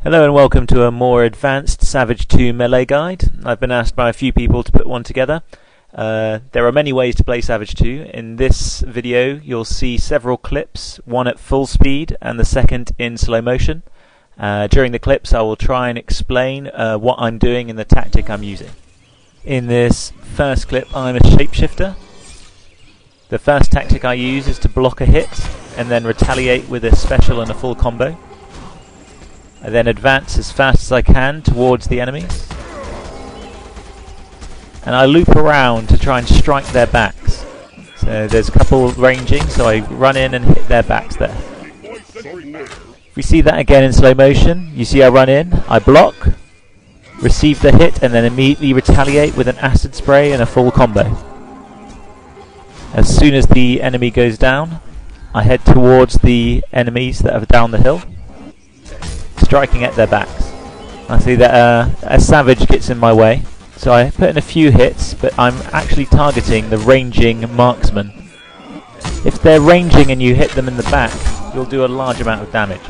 Hello and welcome to a more advanced Savage 2 melee guide. I've been asked by a few people to put one together. There are many ways to play Savage 2. In this video you'll see several clips, one at full speed and the second in slow motion. During the clips I will try and explain what I'm doing and the tactic I'm using. In this first clip I'm a shapeshifter. The first tactic I use is to block a hit and then retaliate with a special and a full combo. I then advance as fast as I can towards the enemies, and I loop around to try and strike their backs. So there's a couple ranging, so I run in and hit their backs there. If we see that again in slow motion, you see I run in, I block, receive the hit, and then immediately retaliate with an acid spray and a full combo. As soon as the enemy goes down, I head towards the enemies that are down the hill, striking at their backs. I see that a savage gets in my way, so I put in a few hits, but I'm actually targeting the ranging marksman. If they're ranging and you hit them in the back, you'll do a large amount of damage.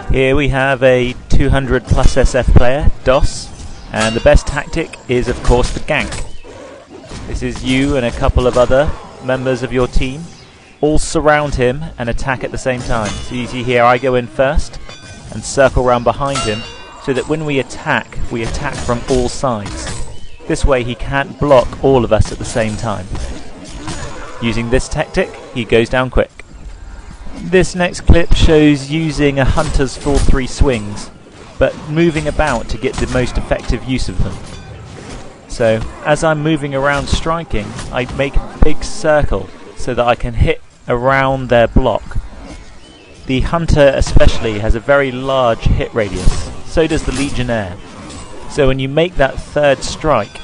Here we have a 200 plus SF player, DOS, and the best tactic is of course the gank. This is you and a couple of other members of your team all surround him and attack at the same time. So you see here I go in first and circle around behind him so that when we attack from all sides. This way he can't block all of us at the same time. Using this tactic he goes down quick. This next clip shows using a hunter's full 3 swings, but moving about to get the most effective use of them. So as I'm moving around striking, I make a big circle so that I can hit around their block. The hunter especially has a very large hit radius, so does the legionnaire. So when you make that third strike,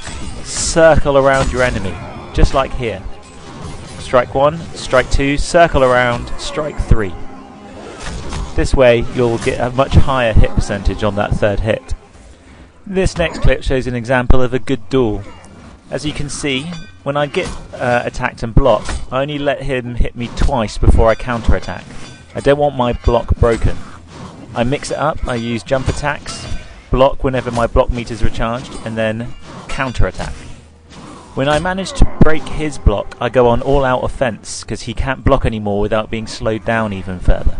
circle around your enemy, just like here. Strike 1, strike 2, circle around, strike 3. This way you'll get a much higher hit percentage on that third hit. This next clip shows an example of a good duel. As you can see, when I get attacked and block, I only let him hit me twice before I counter-attack. I don't want my block broken. I mix it up, I use jump attacks, block whenever my block meter is recharged, and then counter-attack. When I manage to break his block, I go on all-out offense, because he can't block anymore without being slowed down even further.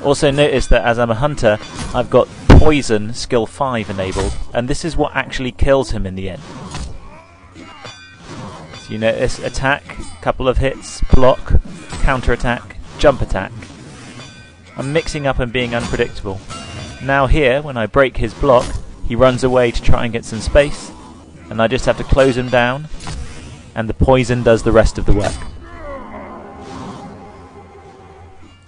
Also notice that as I'm a hunter, I've got poison skill 5 enabled, and this is what actually kills him in the end. So you notice attack, couple of hits, block, counter attack, jump attack. I'm mixing up and being unpredictable. Now here, when I break his block, he runs away to try and get some space, and I just have to close him down, and the poison does the rest of the work.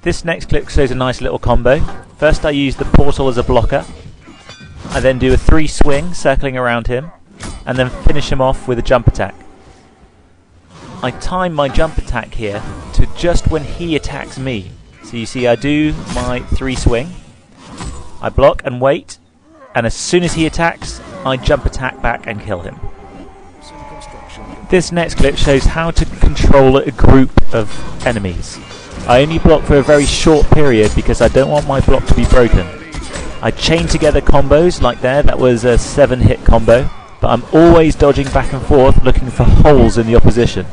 This next clip shows a nice little combo. First I use the portal as a blocker. I then do a 3 swing, circling around him, and then finish him off with a jump attack. I time my jump attack here to just when he attacks me. So you see I do my 3 swing, I block and wait, and as soon as he attacks, I jump attack back and kill him. This next clip shows how to control a group of enemies. I only block for a very short period because I don't want my block to be broken. I chain together combos like there, that was a 7-hit combo, but I'm always dodging back and forth looking for holes in the opposition.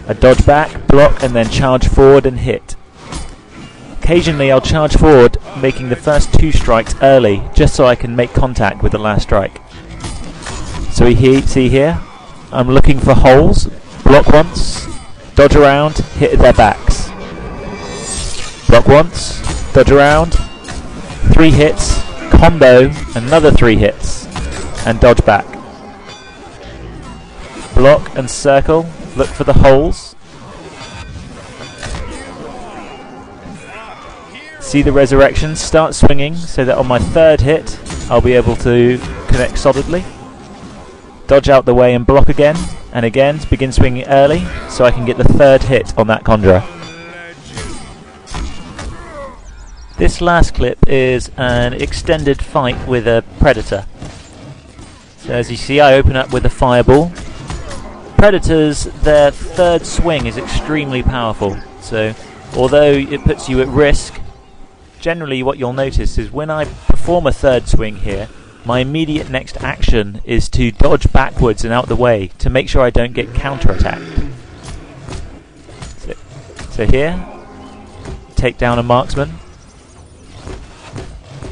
I dodge back, block, and then charge forward and hit. Occasionally I'll charge forward, making the first 2 strikes early, just so I can make contact with the last strike. So see here, I'm looking for holes, block once, dodge around, hit their backs. Block once, dodge around, 3 hits, combo, another 3 hits, and dodge back. Block and circle, look for the holes. See the resurrection, start swinging so that on my 3rd hit I'll be able to connect solidly. Dodge out the way and block again, and again begin swinging early so I can get the 3rd hit on that conjurer. This last clip is an extended fight with a predator. So as you see I open up with a fireball. Predators, their 3rd swing is extremely powerful, so although it puts you at risk, generally what you'll notice is when I perform a third swing here, my immediate next action is to dodge backwards and out the way to make sure I don't get counter-attacked. So here, take down a marksman.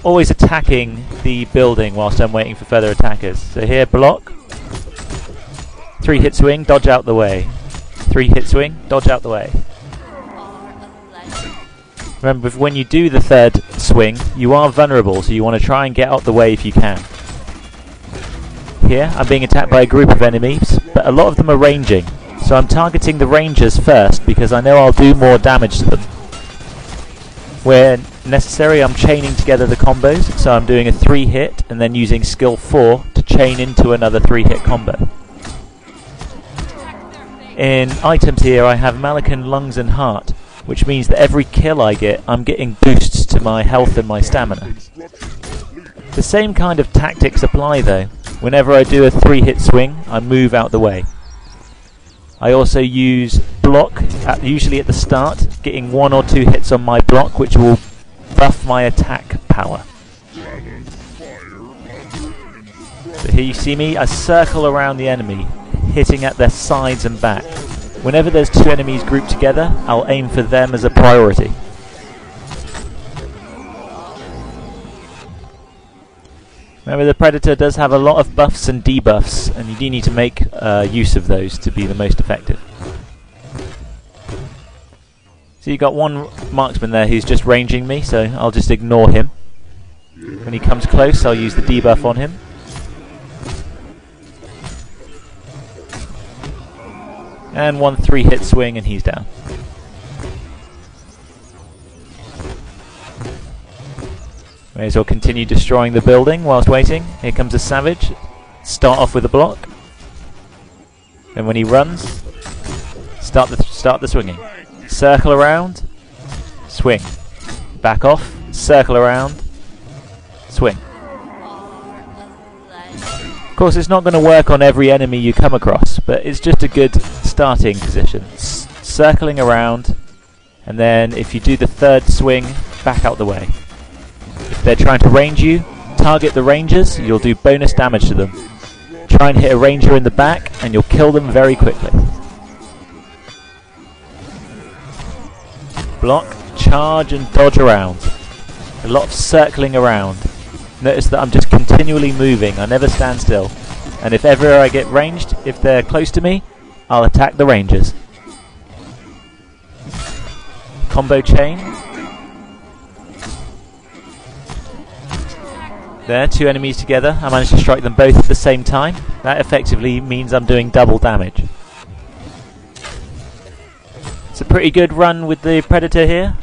Always attacking the building whilst I'm waiting for further attackers. So here, block. 3-hit swing, dodge out the way. 3-hit swing, dodge out the way. Remember, when you do the third swing, you are vulnerable, so you want to try and get out the way if you can. Here, I'm being attacked by a group of enemies, but a lot of them are ranging. So I'm targeting the rangers first, because I know I'll do more damage to them. Where necessary, I'm chaining together the combos, so I'm doing a 3-hit, and then using skill 4 to chain into another 3-hit combo. In items here, I have Malikan Lungs and Heart, which means that every kill I get, I'm getting boosts to my health and my stamina. The same kind of tactics apply though. Whenever I do a 3-hit swing, I move out the way. I also use block, usually at the start, getting 1 or 2 hits on my block, which will buff my attack power. So here you see me, I circle around the enemy, hitting at their sides and back. Whenever there's 2 enemies grouped together, I'll aim for them as a priority. Remember, the Predator does have a lot of buffs and debuffs, and you do need to make use of those to be the most effective. So you've got one marksman there who's just ranging me, so I'll just ignore him. When he comes close, I'll use the debuff on him. And 1 3-hit swing and he's down. May as well continue destroying the building whilst waiting. Here comes a savage. Start off with a block. Then when he runs, start the swinging. Circle around, swing. Back off, circle around, swing. Of course, it's not going to work on every enemy you come across, but it's just a good starting position. Circling around, and then if you do the third swing, back out the way. If they're trying to range you, target the rangers, you'll do bonus damage to them. Try and hit a ranger in the back, and you'll kill them very quickly. Block, charge, and dodge around. A lot of circling around. Notice that I'm just continually moving, I never stand still. And if ever I get ranged, if they're close to me, I'll attack the rangers. Combo chain. There, 2 enemies together. I managed to strike them both at the same time. That effectively means I'm doing double damage. It's a pretty good run with the Predator here.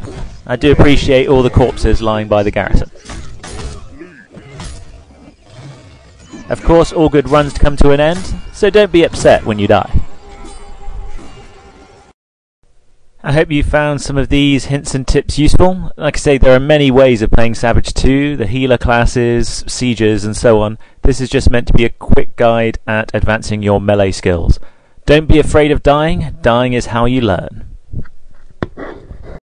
I do appreciate all the corpses lying by the garrison. Of course, all good runs come to an end, so don't be upset when you die. I hope you found some of these hints and tips useful. Like I say, there are many ways of playing Savage 2, the healer classes, sieges and so on. This is just meant to be a quick guide at advancing your melee skills. Don't be afraid of dying. Dying is how you learn.